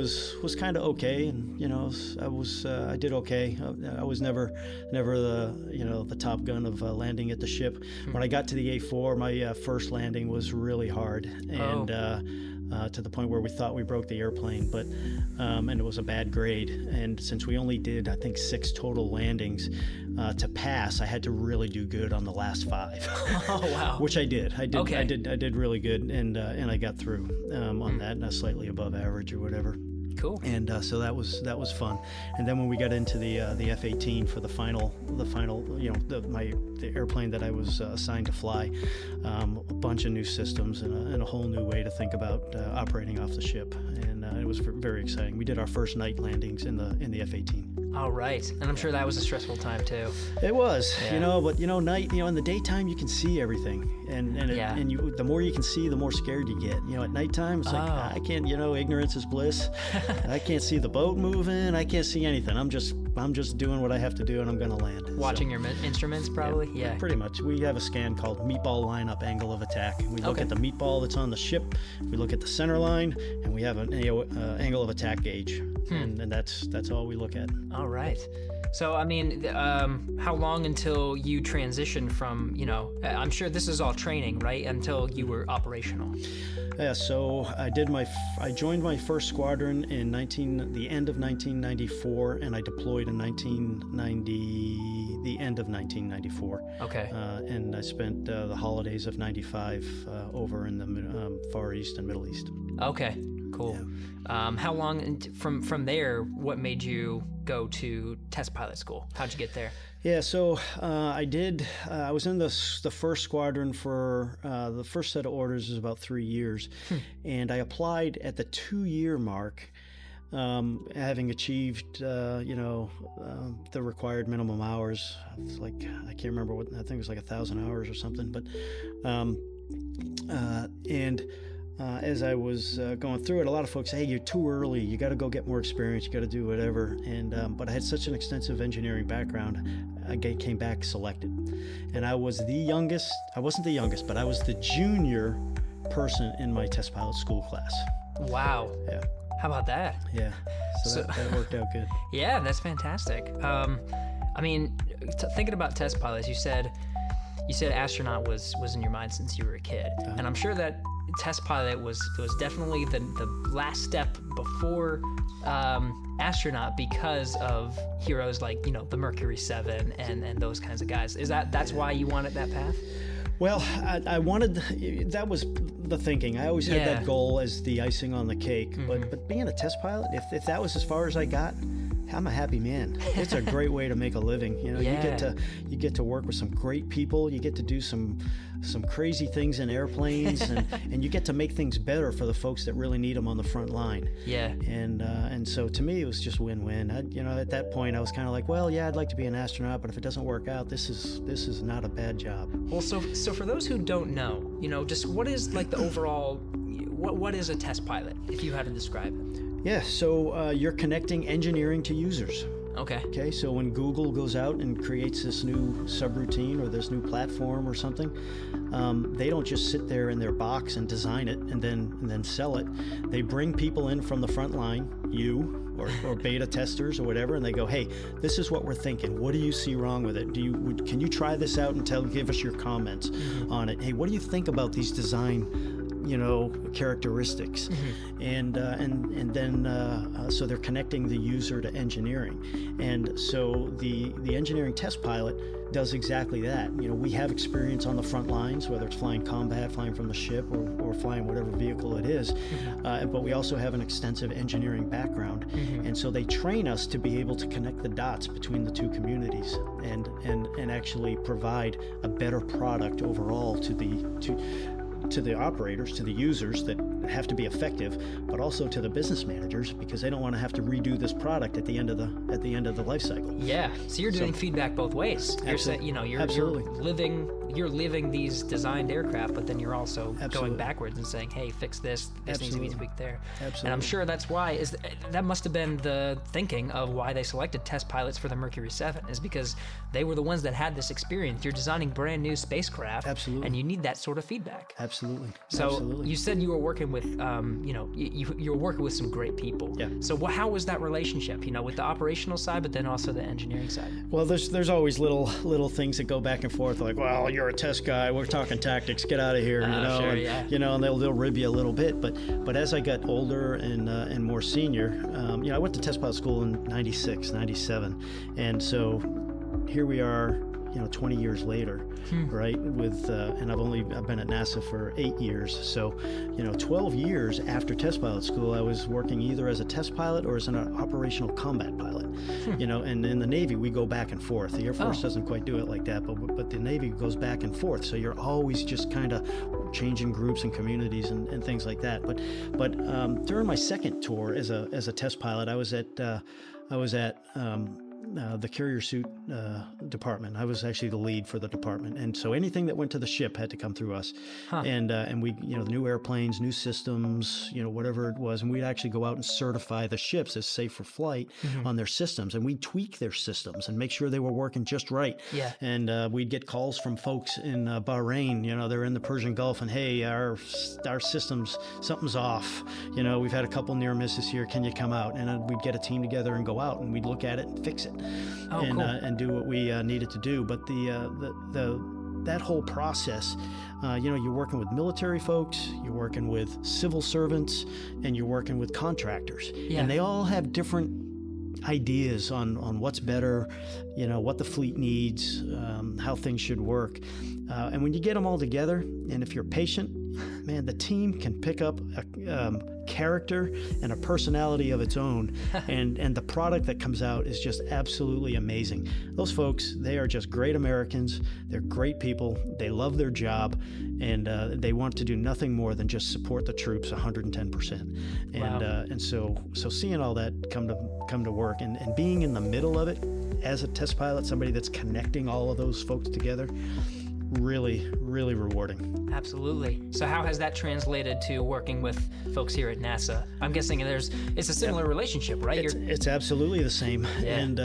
S5: was kind of okay, and I did okay. I was never the top gun of landing at the ship. When I got to the A4, my first landing was really hard, and to the point where we thought we broke the airplane, but and it was a bad grade. And since we only did, I think, 6 total landings to pass, I had to really do good on the last 5.
S2: Oh wow!
S5: Which I did.
S2: Okay.
S5: I did really good, and I got through on that, and slightly above average or whatever.
S2: Cool.
S5: And so that was fun. And then when we got into the F-18 for the final, the airplane that I was assigned to fly, a bunch of new systems and a whole new way to think about operating off the ship, and it was very exciting. We did our first night landings in the F-18.
S2: All right, and I'm sure that was a stressful time too.
S5: It was,
S2: Yeah.
S5: but night, in the daytime you can see everything, and the more you can see, the more scared you get. At nighttime it's like I can't, ignorance is bliss. I can't see the boat moving. I can't see anything. I'm just doing what I have to do, and I'm gonna land.
S2: Watching your instruments, probably. Yeah.
S5: Pretty much. We have a scan called meatball lineup angle of attack. We look at the meatball that's on the ship. We look at the center line, and we have an angle of attack gauge, and that's all we look at.
S2: All right. So, I mean, how long until you transitioned from, I'm sure this is all training, right? Until you were operational.
S5: Yeah, so I joined my first squadron in the end of 1994, and I deployed in the end of 1994.
S2: Okay.
S5: And I spent the holidays of 95 over in the Far East and Middle East.
S2: Okay, cool.
S5: Yeah.
S2: How long from there, what made you go to test pilot school? How'd you get there?
S5: Yeah, so I was in the first squadron for the first set of orders is about 3 years, and I applied at the 2-year mark, having achieved the required minimum hours. It's like, I can't remember what, I think it was like 1,000 hours or something, but as I was going through it, a lot of folks say, "Hey, you're too early. You got to go get more experience. You got to do whatever." And but I had such an extensive engineering background, I came back selected, and I was the youngest. I wasn't the youngest, but I was the junior person in my test pilot school class.
S2: Wow.
S5: Yeah.
S2: How about that?
S5: Yeah. So that worked out good.
S2: Yeah, that's fantastic. I mean, thinking about test pilots, you said astronaut was in your mind since you were a kid, and I'm sure that test pilot was definitely the last step before astronaut, because of heroes like the Mercury 7 and those kinds of guys. That's why you wanted that path?
S5: Well, I wanted, that was the thinking. I always had that goal as the icing on the cake. But being a test pilot, if that was as far as I got, I'm a happy man. It's a great way to make a living. You get to work with some great people. You get to do some crazy things in airplanes, and you get to make things better for the folks that really need them on the front line.
S2: Yeah.
S5: And so to me, it was just win-win. At that point, I was kind of like, well, yeah, I'd like to be an astronaut, but if it doesn't work out, this is not a bad job.
S2: Well, so for those who don't know, just what is like the overall, what is a test pilot, if you had to describe it?
S5: Yeah, so you're connecting engineering to users.
S2: Okay,
S5: so when Google goes out and creates this new subroutine or this new platform or something, they don't just sit there in their box and design it and then sell it. They bring people in from the front line, you or beta testers or whatever, and they go, "Hey, this is what we're thinking. What do you see wrong with it? Can you try this out and give us your comments on it? Hey, what do you think about these design characteristics?" And then so they're connecting the user to engineering, and so the engineering test pilot does exactly that. We have experience on the front lines, whether it's flying combat, flying from the ship, or flying whatever vehicle it is, but we also have an extensive engineering background, and so they train us to be able to connect the dots between the two communities and actually provide a better product overall to the operators, to the users that have to be effective, but also to the business managers, because they don't want to have to redo this product at the end of the life cycle.
S2: Yeah. So you're doing feedback both ways. You're saying, you're living these designed aircraft, but then you're also going backwards and saying, hey, fix this needs to be tweaked there.
S5: Absolutely.
S2: And I'm sure that's why that must have been the thinking of why they selected test pilots for the Mercury 7, is because they were the ones that had this experience. You're designing brand new spacecraft.
S5: Absolutely.
S2: And you need that sort of feedback.
S5: Absolutely.
S2: So
S5: Absolutely.
S2: you said you were working with, you were working with some great people.
S5: Yeah.
S2: So how was that relationship, with the operational side, but then also the engineering side?
S5: Well, there's always little things that go back and forth, like, well, you're a test guy, we're talking tactics, get out of here,
S2: Sure,
S5: and they'll rib you a little bit. But as I got older and more senior, I went to test pilot school in 96, 97, and so here we are, 20 years later, right? And I've been at NASA for 8 years. So, 12 years after test pilot school, I was working either as a test pilot or as an operational combat pilot. And in the Navy, we go back and forth. The Air Force doesn't quite do it like that, but the Navy goes back and forth. So you're always just kind of changing groups and communities and things like that. But during my second tour as a test pilot, I was at the carrier suit department. I was actually the lead for the department, and so anything that went to the ship had to come through us. And we, new airplanes, new systems, whatever it was, and we'd actually go out and certify the ships as safe for flight on their systems, and we'd tweak their systems and make sure they were working just right.
S2: Yeah.
S5: And we'd get calls from folks in Bahrain. They're in the Persian Gulf, and hey, our systems, something's off. We've had a couple near misses here. Can you come out? And we'd get a team together and go out, and we'd look at it and fix it.
S2: Cool.
S5: And do what we needed to do. But that whole process, you're working with military folks, you're working with civil servants, and you're working with contractors.
S2: Yeah.
S5: And they all have different ideas on what's better, what the fleet needs, how things should work. And when you get them all together, and if you're patient, man, the team can pick up a character and a personality of its own, and the product that comes out is just absolutely amazing. Those folks, they are just great Americans. They're great people. They love their job, and they want to do nothing more than just support the troops 110%.
S2: Wow.
S5: And so seeing all that come to work and being in the middle of it as a test pilot, somebody that's connecting all of those folks together, really, really rewarding.
S2: Absolutely. So how has that translated to working with folks here at NASA? I'm guessing it's a similar relationship, right?
S5: It's absolutely the same.
S2: Yeah.
S5: And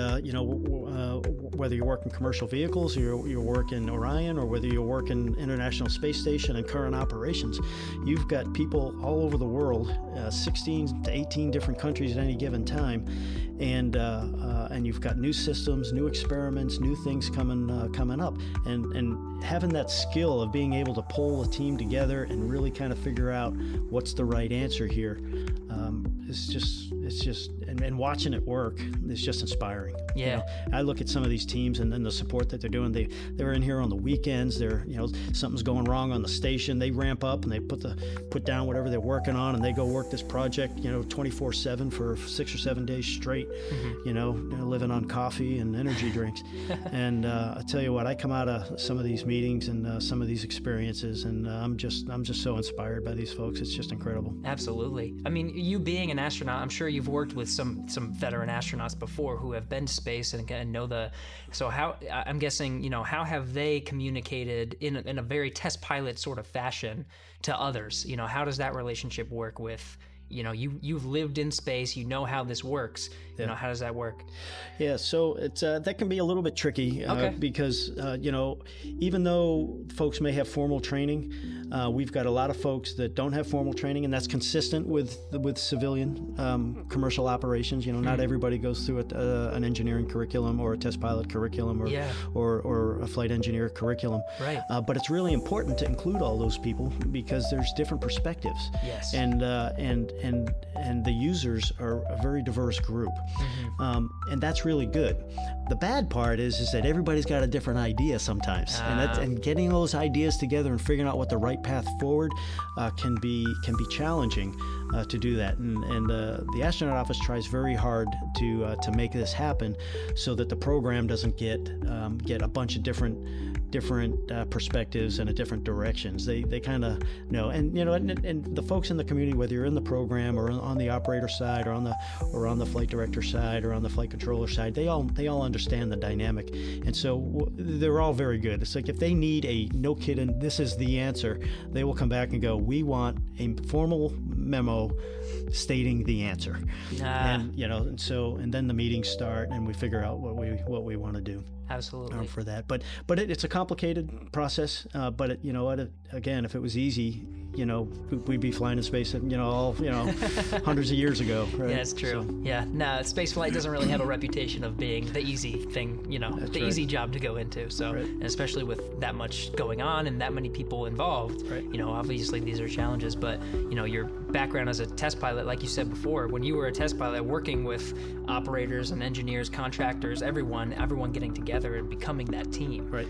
S5: whether you're working commercial vehicles, or you're working Orion, or whether you're working International Space Station and current operations, you've got people all over the world, 16 to 18 different countries at any given time, and you've got new systems, new experiments, new things coming up, and having that skill of being able to pull a team together and really kind of figure out what's the right answer here, and watching it work is just inspiring.
S2: Yeah.
S5: I look at some of these teams and then the support that they're doing. They're in here on the weekends. They're, something's going wrong on the station. They ramp up and they put down whatever they're working on, and they go work this project, 24/7 for 6 or 7 days straight. Living on coffee and energy drinks. And I tell you what, I come out of some of these meetings and some of these experiences, and I'm just so inspired by these folks. It's just incredible.
S2: Absolutely. I mean, you being an astronaut, I'm sure you've worked with some veteran astronauts before who have been to space and know so how, I'm guessing, how have they communicated in a very test pilot sort of fashion to others? How does that relationship work with, you've lived in space, how this works.
S5: Yeah.
S2: How does that work?
S5: Yeah, so it's that can be a little bit tricky because even though folks may have formal training, we've got a lot of folks that don't have formal training, and that's consistent with civilian commercial operations. Not everybody goes through an engineering curriculum or a test pilot curriculum or a flight engineer curriculum.
S2: Right.
S5: But it's really important to include all those people because there's different perspectives.
S2: Yes.
S5: And the users are a very diverse group.
S2: Mm-hmm.
S5: And that's really good. The bad part is that everybody's got a different idea sometimes, and getting those ideas together and figuring out what the right path forward can be challenging. to do that. And the astronaut office tries very hard to make this happen, so that the program doesn't get a bunch of different perspectives and different directions. They kind of know, and and the folks in the community, whether you're in the program or on the operator side or on the flight director side or on the flight controller side, they all understand the dynamic, and so they're all very good. It's like if they need a no kidding, this is the answer, they will come back and go, we want a formal memo stating the answer. And and then the meetings start and we figure out what we want to do.
S2: Absolutely.
S5: For that, but it's a complicated process. But again, if it was easy, we'd be flying in space, hundreds of years ago. Right?
S2: Yeah, it's true.
S5: So,
S2: yeah, no, space flight doesn't really have a reputation of being the easy thing, easy job to go into. So, and especially with that much going on and that many people involved, obviously these are challenges. But your background as a test pilot, like you said before, when you were a test pilot, working with operators and engineers, contractors, everyone getting together and becoming that team, right?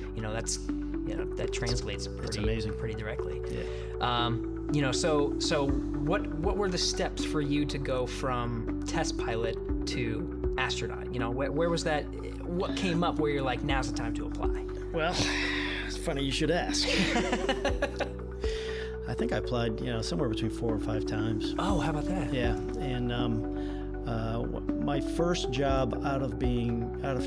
S2: That translates pretty directly. Yeah. So what were the steps for you to go from test pilot to astronaut? Where was that? What came up where you're like, now's the time to apply?
S5: Well, it's funny you should ask. I think I applied, somewhere between 4 or 5 times.
S2: Oh, how about that?
S5: Yeah, and my first job out of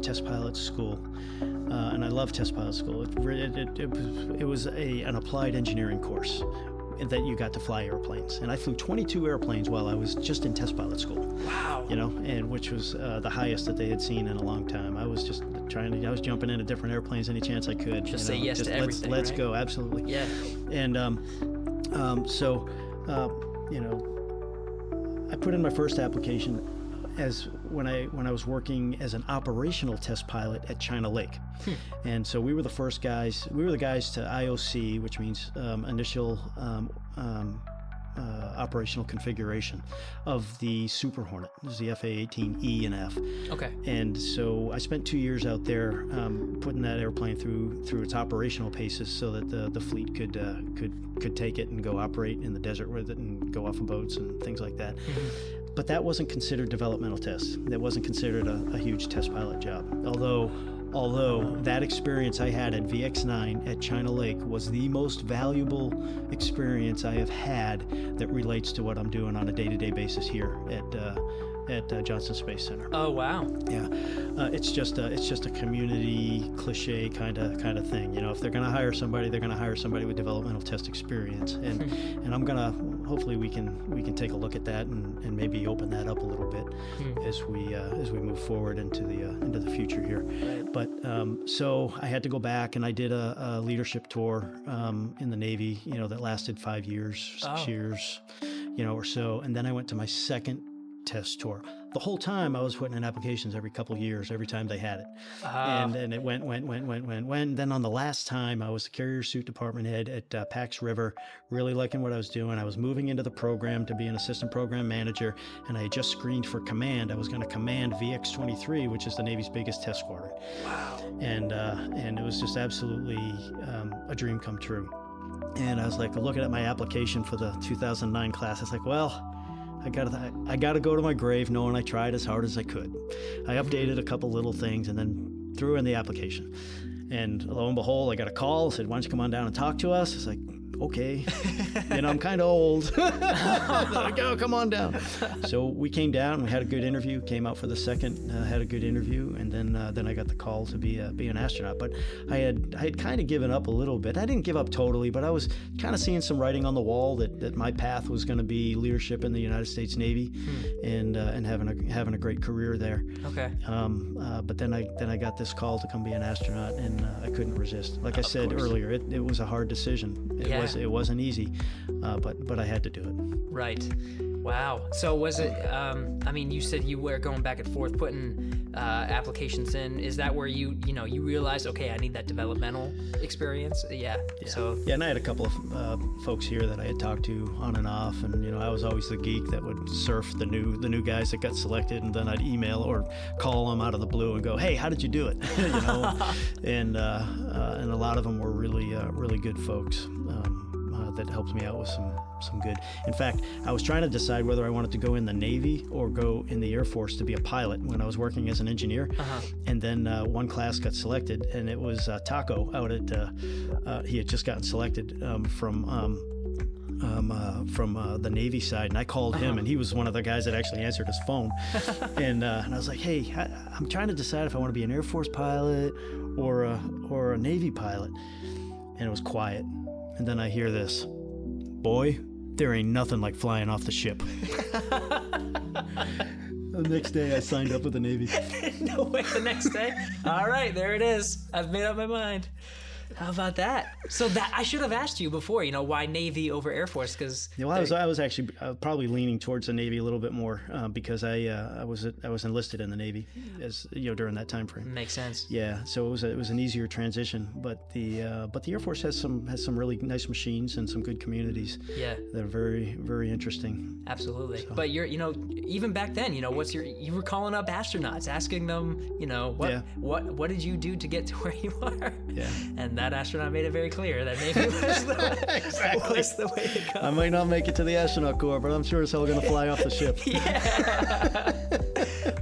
S5: test pilot school, and I love test pilot school. It was an applied engineering course that you got to fly airplanes, and I flew 22 airplanes while I was just in test pilot school.
S2: Wow.
S5: And which was the highest that they had seen in a long time. I was just I was jumping into different airplanes any chance I could.
S2: Just say yes to everything.
S5: Let's
S2: right?
S5: go, absolutely.
S2: Yeah.
S5: And I put in my first application as when I was working as an operational test pilot at China Lake. And so we were the first guys. We were the guys to IOC, which means initial operational configuration of the Super Hornet. This is the FA-18E and F.
S2: Okay.
S5: And so I spent 2 years out there putting that airplane through its operational paces so that the fleet could take it and go operate in the desert with it and go off of boats and things like that. Mm-hmm. But that wasn't considered developmental tests. That wasn't considered a huge test pilot job. Although that experience I had at VX9 at China Lake was the most valuable experience I have had that relates to what I'm doing on a day-to-day basis here at Johnson Space Center.
S2: Oh wow!
S5: Yeah, it's just a community cliche kind of thing. If they're going to hire somebody, they're going to hire somebody with developmental test experience, and I'm gonna hopefully we can take a look at that and maybe open that up a little bit as we move forward into the future here.
S2: Right.
S5: But so I had to go back and I did a leadership tour in the Navy, that lasted 5 years, 6 years, or so, and then I went to my second test tour. The whole time I was putting in applications every couple of years, every time they had it. And it went. Then on the last time I was the carrier suit department head at Pax River, really liking what I was doing. I was moving into the program to be an assistant program manager, and I had just screened for command. I was going to command VX-23, which is the Navy's biggest test squadron. Wow. And it was just absolutely a dream come true. And I was like looking at my application for the 2009 class. I was like, well, I gotta go to my grave knowing I tried as hard as I could. I updated a couple little things and then threw in the application. And lo and behold, I got a call, said, why don't you come on down and talk to us? It's like, okay, I'm kind of old. Go, come on down. So we came down, we had a good interview, came out for the second, had a good interview, and then I got the call to be an astronaut. But I had kind of given up a little bit. I didn't give up totally, but I was kind of seeing some writing on the wall that my path was going to be leadership in the United States Navy, and having a great career there.
S2: Okay.
S5: But then I got this call to come be an astronaut, and I couldn't resist. Like I said earlier, it was a hard decision. It wasn't easy, but I had to do it.
S2: Right. Wow. So was it, you said you were going back and forth putting applications in. Is that where you realized, okay, I need that developmental experience? Yeah. So. Yeah,
S5: and I had a couple of folks here that I had talked to on and off, and I was always the geek that would surf the new guys that got selected, and then I'd email or call them out of the blue and go, hey, how did you do it? And a lot of them were really good folks. that helps me out with some good. In fact, I was trying to decide whether I wanted to go in the Navy or go in the Air Force to be a pilot when I was working as an engineer. And then one class got selected, and it was Taco out at, he had just gotten selected from the Navy side, and I called him, and he was one of the guys that actually answered his phone. And I was like, hey, I'm trying to decide if I want to be an Air Force pilot or a Navy pilot. And it was quiet. And then I hear this, boy, there ain't nothing like flying off the ship. The next day I signed up with the Navy.
S2: No way, the next day? All right, there it is. I've made up my mind. How about that? So that I should have asked you before, why Navy over Air Force? Because
S5: I was actually probably leaning towards the Navy a little bit more because I was enlisted in the Navy as during that time frame.
S2: Makes sense.
S5: Yeah, so it was an easier transition, but the Air Force has some really nice machines and some good communities.
S2: Yeah,
S5: that are very, very interesting.
S2: Absolutely.
S5: So.
S2: But you're even back then, you were calling up astronauts, asking them, what did you do to get to where you are?
S5: Yeah.
S2: And that astronaut made it very clear that Navy was the way to go.
S5: I might not make it to the astronaut corps, but I'm sure as hell going to fly off the ship.
S2: Yeah.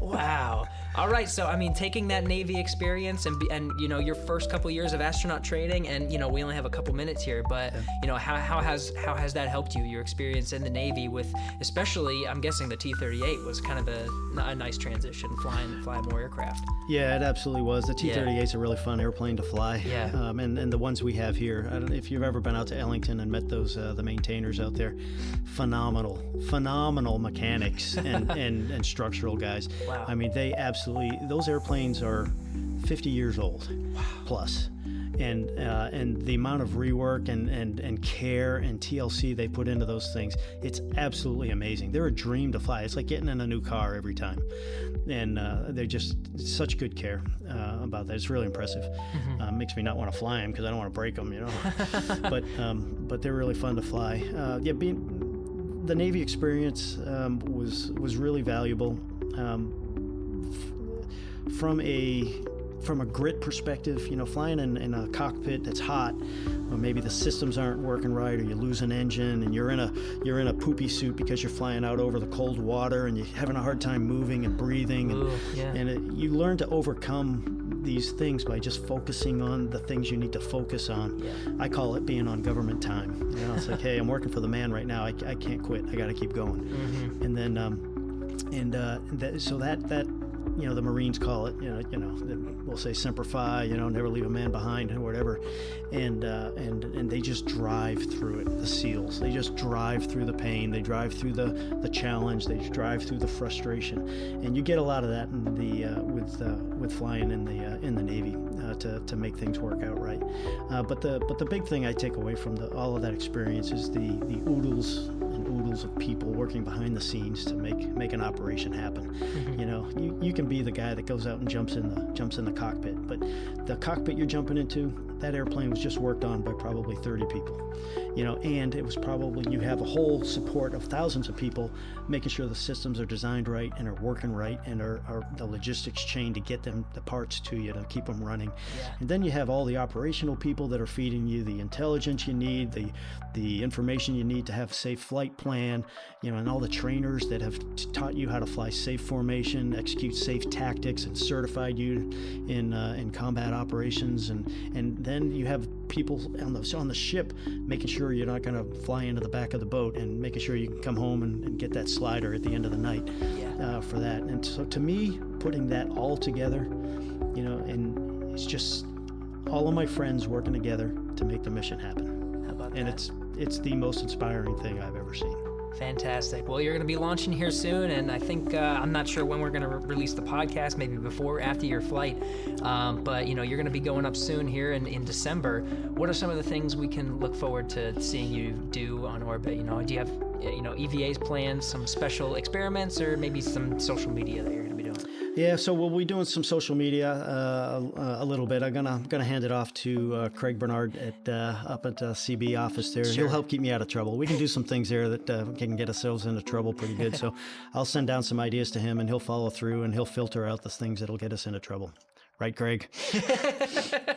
S2: Wow. All right, so taking that Navy experience and your first couple years of astronaut training, and we only have a couple minutes here, but how has that helped you? Your experience in the Navy with, especially, I'm guessing the T-38 was kind of a nice transition, fly more aircraft.
S5: Yeah, it absolutely was. The T-38 is a really fun airplane to fly.
S2: Yeah.
S5: And the ones we have here, I don't know if you've ever been out to Ellington and met those the maintainers out there. Phenomenal mechanics and structural guys.
S2: Wow.
S5: They absolutely, those airplanes are 50 years old. Wow. Plus. And the amount of rework and care and TLC they put into those things, it's absolutely amazing. They're a dream to fly. It's like getting in a new car every time. And they're just such good care about that. It's really impressive. Mm-hmm. Makes me not want to fly them because I don't want to break them, but they're really fun to fly. The Navy experience was really valuable. From a grit perspective, flying in a cockpit that's hot, or maybe the systems aren't working right, or you lose an engine, and you're in a poopy suit because you're flying out over the cold water, and you're having a hard time moving and breathing, you learn to overcome these things by just focusing on the things you need to focus on. Yeah. I call it being on government time. It's like, hey, I'm working for the man right now. I can't quit. I got to keep going. Mm-hmm. And then so that the Marines call it, we'll say Semper Fi, never leave a man behind or whatever. And they just drive through it, the SEALs. They just drive through the pain. They drive through the challenge. They drive through the frustration. And you get a lot of that in with flying in the Navy to make things work out right. But the big thing I take away from all of that experience is the oodles and oodles of people working behind the scenes to make an operation happen. Mm-hmm. You can be the guy that goes out and jumps in the cockpit, but the cockpit you're jumping into, that airplane was just worked on by probably 30 people, and it was probably, you have a whole support of thousands of people making sure the systems are designed right and are working right and are the logistics chain to get them the parts to you to keep them running. Yeah. And then you have all the operational people that are feeding you the intelligence you need, the information you need to have a safe flight plan, and all the trainers that have taught you how to fly safe formation, execute safe tactics, and certified you in combat operations, and then you have people on the ship making sure you're not going to fly into the back of the boat and making sure you can come home and get that slider at the end of the night. For that. And so to me, putting that all together, and it's just all of my friends working together to make the mission happen.
S2: How about
S5: and
S2: that?
S5: It's the most inspiring thing I've ever seen.
S2: Fantastic. Well, you're going to be launching here soon, and I think, I'm not sure when we're going to release the podcast, maybe before or after your flight, but, you're going to be going up soon here in December. What are some of the things we can look forward to seeing you do on orbit? Do you have, EVA's plans, some special experiments, or maybe some social media that you're going to be doing?
S5: Yeah, so we'll be doing some social media a little bit. I'm gonna hand it off to Craig Bernard up at CB office there.
S2: Sure.
S5: He'll help keep me out of trouble. We can do some things there that can get ourselves into trouble pretty good. So I'll send down some ideas to him, and he'll follow through, and he'll filter out the things that'll get us into trouble. Right, Craig?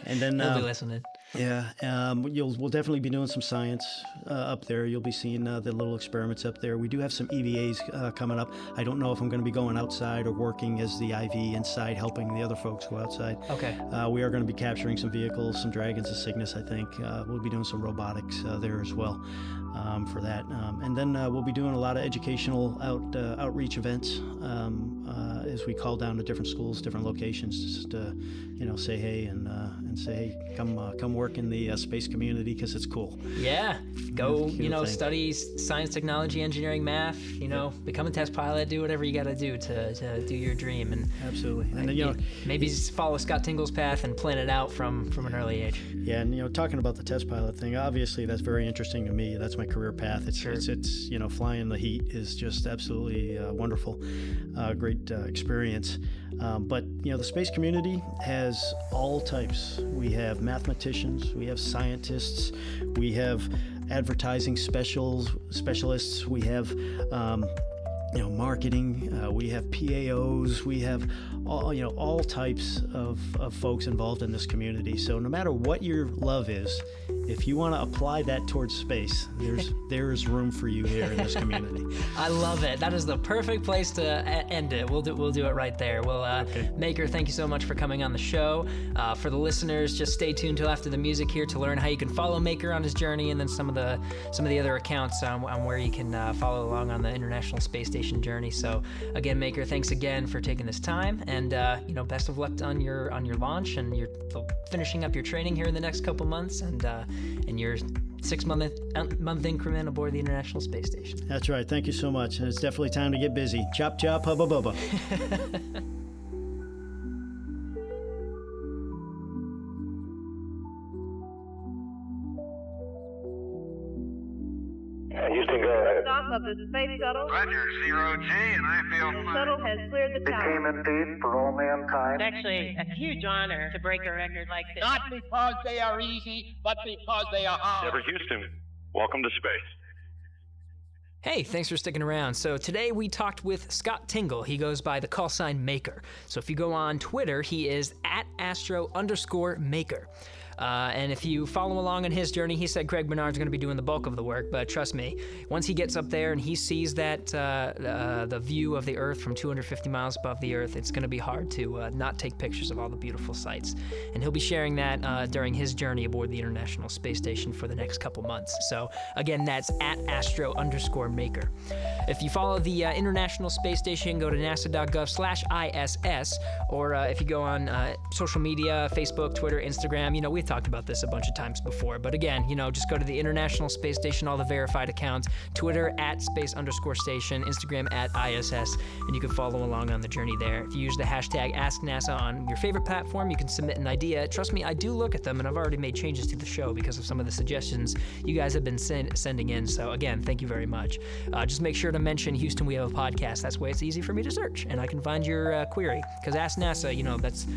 S5: And then
S2: he'll be listening.
S5: Yeah, we'll definitely be doing some science up there. You'll be seeing the little experiments up there. We do have some EVAs coming up. I don't know if I'm going to be going outside or working as the IV inside, helping the other folks go outside.
S2: Okay.
S5: We are going to be capturing some vehicles, some Dragons of Cygnus, I think. We'll be doing some robotics there as well for that. And then we'll be doing a lot of educational outreach events as we call down to different schools, different locations, just to, say hey and say, hey, come work in the space community because it's cool.
S2: Yeah, go, study science, technology, engineering, math, become a test pilot, do whatever you got to do to do your dream. And
S5: absolutely. And then,
S2: maybe follow Scott Tingle's path and plan it out from an early age.
S5: Yeah, and talking about the test pilot thing, obviously that's very interesting to me. That's my career path. It's flying the heat is just absolutely wonderful, great experience. But the space community has all types. We have mathematicians, we have scientists, we have advertising specialists, we have marketing, we have PAOs, we have all types of folks involved in this community. So no matter what your love is, if you want to apply that towards space, there's room for you here in this community.
S2: I love it. That is the perfect place to end it. We'll do it right there. Well, okay. Maker, thank you so much for coming on the show. For the listeners, just stay tuned till after the music here to learn how you can follow Maker on his journey, and then some of the other accounts on where you can follow along on the International Space Station journey. So again, Maker, thanks again for taking this time, and best of luck on your launch, and you're finishing up your training here in the next couple months, and your 6-month increment aboard the International Space Station.
S5: That's right. Thank you so much. And it's definitely time to get busy. Chop, chop, hubba, bubba.
S4: Houston, go ahead.
S6: Stop of the space shuttle.
S3: Roger, 0G, and I feel
S6: The
S3: fine.
S6: shuttle has cleared the tower.
S4: Became a feat for all mankind.
S7: It's actually a huge honor to break a record like this.
S8: Not because they are easy, but because they are hard.
S9: Never Houston, welcome to space.
S2: Hey, thanks for sticking around. So today we talked with Scott Tingle. He goes by the call sign Maker. So if you go on Twitter, he is @astro_maker. And if you follow along on his journey, he said Craig Bernard's going to be doing the bulk of the work, but trust me, once he gets up there and he sees that the view of the Earth from 250 miles above the Earth, it's going to be hard to not take pictures of all the beautiful sights. And he'll be sharing that during his journey aboard the International Space Station for the next couple months. So again, that's @astro_maker. If you follow the International Space Station, go to nasa.gov/ISS, or if you go on social media, Facebook, Twitter, Instagram, we've talked about this a bunch of times before, but again, just go to the International Space Station, all the verified accounts, Twitter @space_station, Instagram @ISS, and you can follow along on the journey there. If you use the hashtag AskNASA on your favorite platform, you can submit an idea. Trust me, I do look at them, and I've already made changes to the show because of some of the suggestions you guys have been sending in. So again, thank you very much. Just make sure to mention Houston, we have a podcast. That's why it's easy for me to search, and I can find your query. Because Ask NASA, that's...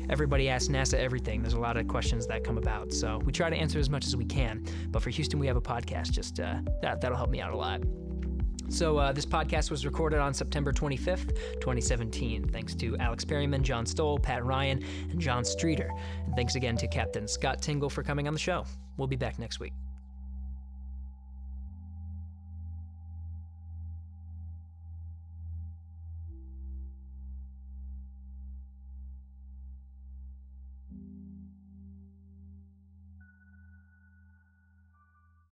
S2: Everybody asks NASA everything. There's a lot of questions that come about. So we try to answer as much as we can. But for Houston, we have a podcast. Just that'll help me out a lot. So this podcast was recorded on September 25th, 2017. Thanks to Alex Perryman, John Stoll, Pat Ryan, and John Streeter. And thanks again to Captain Scott Tingle for coming on the show. We'll be back next week.